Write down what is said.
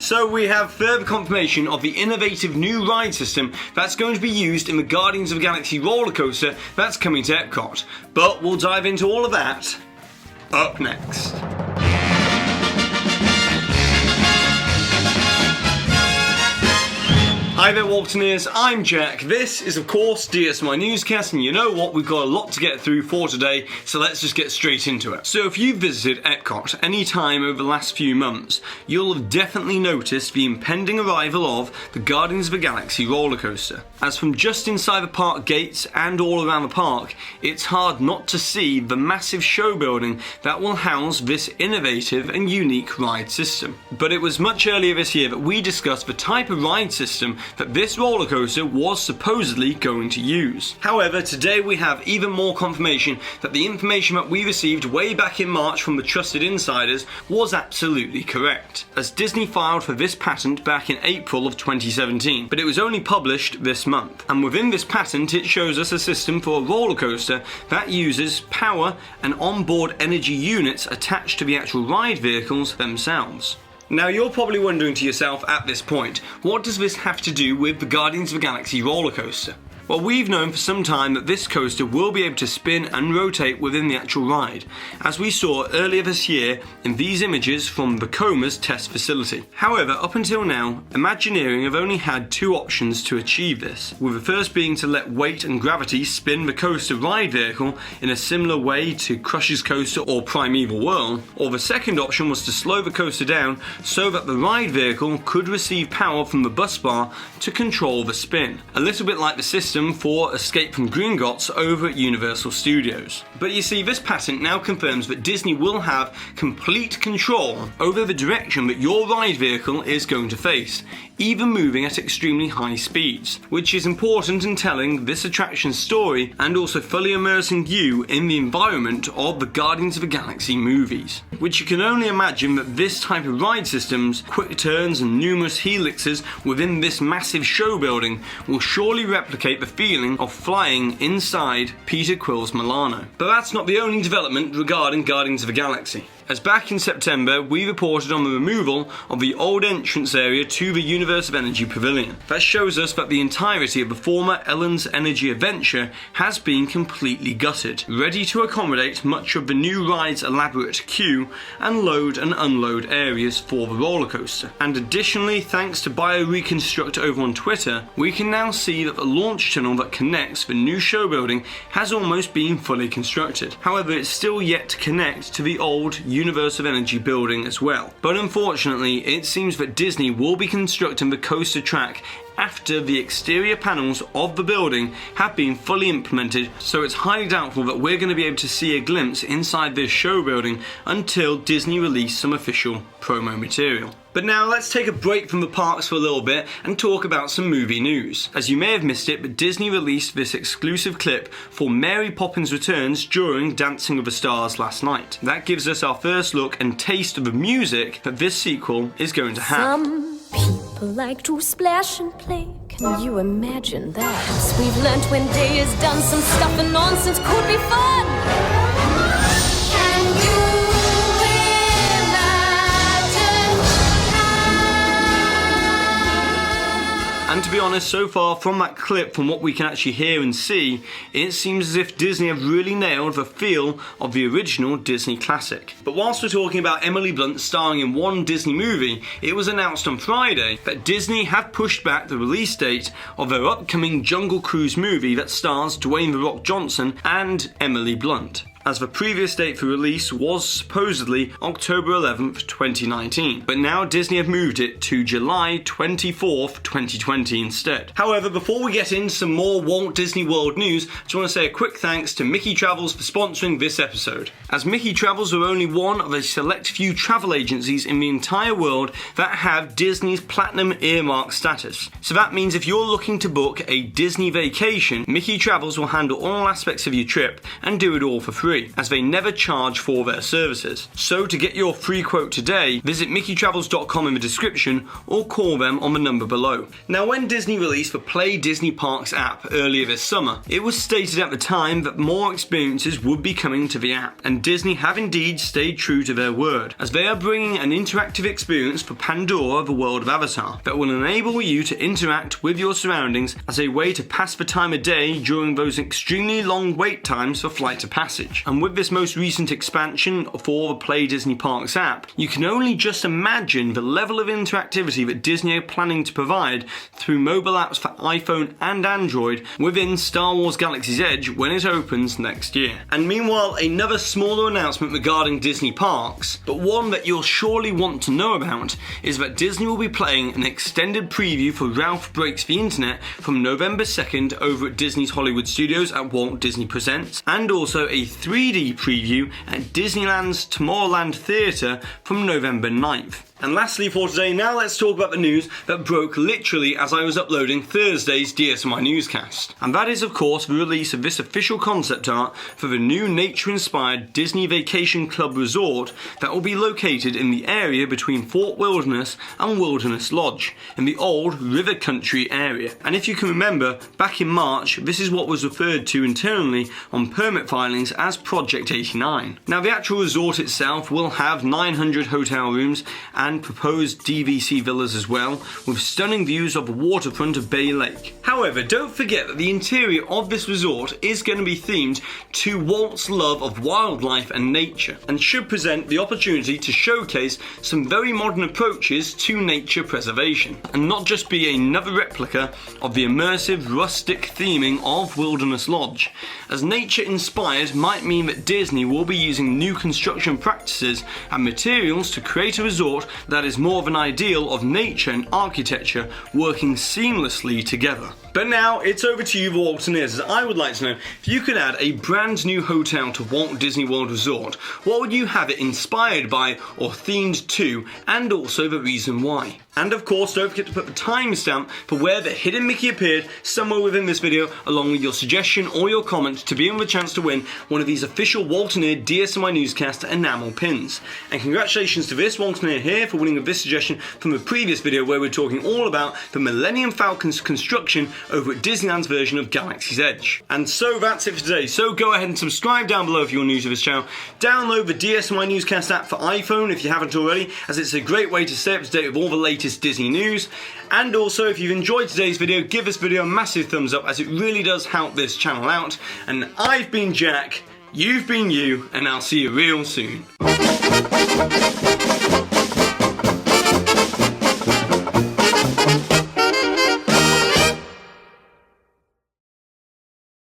So we have further confirmation of the innovative new ride system that's going to be used in the Guardians of the Galaxy Rollercoaster that's coming to Epcot. But we'll dive into all of that up next. Hi there Waltoneers, I'm Jack. This is of course DSNY Newscast, and you know what, we've got a lot to get through for today, so let's just get straight into it. So if you've visited Epcot any time over the last few months, you'll have definitely noticed the impending arrival of the Guardians of the Galaxy Rollercoaster. As from just inside the park gates and all around the park, it's hard not to see the massive show building that will house this innovative and unique ride system. But it was much earlier this year that we discussed the type of ride system that this roller coaster was supposedly going to use. However, today we have even more confirmation that the information that we received way back in March from the trusted insiders was absolutely correct, as Disney filed for this patent back in April of 2017, but it was only published this month. And within this patent it shows us a system for a roller coaster that uses power and onboard energy units attached to the actual ride vehicles themselves. Now you're probably wondering to yourself at this point, what does this have to do with the Guardians of the Galaxy roller coaster? Well, we've known for some time that this coaster will be able to spin and rotate within the actual ride, as we saw earlier this year in these images from the Coma's test facility. However, up until now, Imagineering have only had two options to achieve this, with the first being to let weight and gravity spin the coaster ride vehicle in a similar way to Crush's Coaster or Primeval Whirl, or the second option was to slow the coaster down so that the ride vehicle could receive power from the bus bar to control the spin, a little bit like the system for Escape from Gringotts over at Universal Studios. But you see, this patent now confirms that Disney will have complete control over the direction that your ride vehicle is going to face, even moving at extremely high speeds, which is important in telling this attraction's story and also fully immersing you in the environment of the Guardians of the Galaxy movies. Which you can only imagine that this type of ride systems, quick turns and numerous helixes within this massive show building will surely replicate the feeling of flying inside Peter Quill's Milano. But that's not the only development regarding Guardians of the Galaxy, as back in September we reported on the removal of the old entrance area to the Universe of Energy Pavilion. That shows us that the entirety of the former Ellen's Energy Adventure has been completely gutted, ready to accommodate much of the new ride's elaborate queue and load and unload areas for the roller coaster. And additionally, thanks to BioReconstruct over on Twitter, we can now see that the launch tunnel that connects the new show building has almost been fully constructed. However, it's still yet to connect to the old Universe of Energy building as well. But unfortunately, it seems that Disney will be constructing the coaster track after the exterior panels of the building have been fully implemented, so it's highly doubtful that we're going to be able to see a glimpse inside this show building until Disney release some official promo material. But now let's take a break from the parks for a little bit and talk about some movie news. As you may have missed it, but Disney released this exclusive clip for Mary Poppins Returns during Dancing with the Stars last night. That gives us our first look and taste of the music that this sequel is going to have. Some people like to splash and play. Can you imagine that? We've learnt when day is done, some stuff and nonsense could be fun. Can you And to be honest, so far from that clip, from what we can actually hear and see, it seems as if Disney have really nailed the feel of the original Disney classic. But whilst we're talking about Emily Blunt starring in one Disney movie, it was announced on Friday that Disney have pushed back the release date of their upcoming Jungle Cruise movie that stars Dwayne "The Rock" Johnson and Emily Blunt, as the previous date for release was supposedly October 11th, 2019. But now Disney have moved it to July 24th, 2020 instead. However, before we get into some more Walt Disney World news, I just want to say a quick thanks to Mickey Travels for sponsoring this episode, as Mickey Travels are only one of a select few travel agencies in the entire world that have Disney's Platinum Earmark status. So that means if you're looking to book a Disney vacation, Mickey Travels will handle all aspects of your trip and do it all for free. free, as they never charge for their services. So to get your free quote today, visit MickeyTravels.com in the description or call them on the number below. Now, when Disney released the Play Disney Parks app earlier this summer, it was stated at the time that more experiences would be coming to the app, and Disney have indeed stayed true to their word, as they are bringing an interactive experience for Pandora, the world of Avatar, that will enable you to interact with your surroundings as a way to pass the time of day during those extremely long wait times for flight to passage. And with this most recent expansion for the Play Disney Parks app, you can only just imagine the level of interactivity that Disney are planning to provide through mobile apps for iPhone and Android within Star Wars Galaxy's Edge when it opens next year. And meanwhile, another smaller announcement regarding Disney Parks, but one that you'll surely want to know about, is that Disney will be playing an extended preview for Ralph Breaks the Internet from November 2nd over at Disney's Hollywood Studios at Walt Disney Presents, and also a 3D preview at Disneyland's Tomorrowland Theatre from November 9th. And lastly for today, now let's talk about the news that broke literally as I was uploading Thursday's DSNY Newscast. And that is, of course, the release of this official concept art for the new nature-inspired Disney Vacation Club resort that will be located in the area between Fort Wilderness and Wilderness Lodge, in the old River Country area. And if you can remember, back in March, this is what was referred to internally on permit filings as Project 89. Now, the actual resort itself will have 900 hotel rooms and proposed DVC villas as well, with stunning views of the waterfront of Bay Lake. However, don't forget that the interior of this resort is going to be themed to Walt's love of wildlife and nature, and should present the opportunity to showcase some very modern approaches to nature preservation, and not just be another replica of the immersive, rustic theming of Wilderness Lodge, as nature inspired might mean that Disney will be using new construction practices and materials to create a resort that is more of an ideal of nature and architecture working seamlessly together. But now it's over to you, the Waltoneers, as I would like to know, if you could add a brand new hotel to Walt Disney World Resort, what would you have it inspired by or themed to, and also the reason why? And of course, don't forget to put the timestamp for where the hidden Mickey appeared somewhere within this video, along with your suggestion or your comment to be in with a chance to win one of these official Waltoneer DSNY Newscast enamel pins. And congratulations to this Waltoneer here for winning with this suggestion from the previous video where we're talking all about the Millennium Falcon's construction over at Disneyland's version of Galaxy's Edge. And so that's it for today. So go ahead and subscribe down below if you're new to this channel. Download the DSNY Newscast app for iPhone if you haven't already, as it's a great way to stay up to date with all the latest Disney news. And also, if you've enjoyed today's video, give this video a massive thumbs up, as it really does help this channel out. And I've been Jack, you've been you, and I'll see you real soon.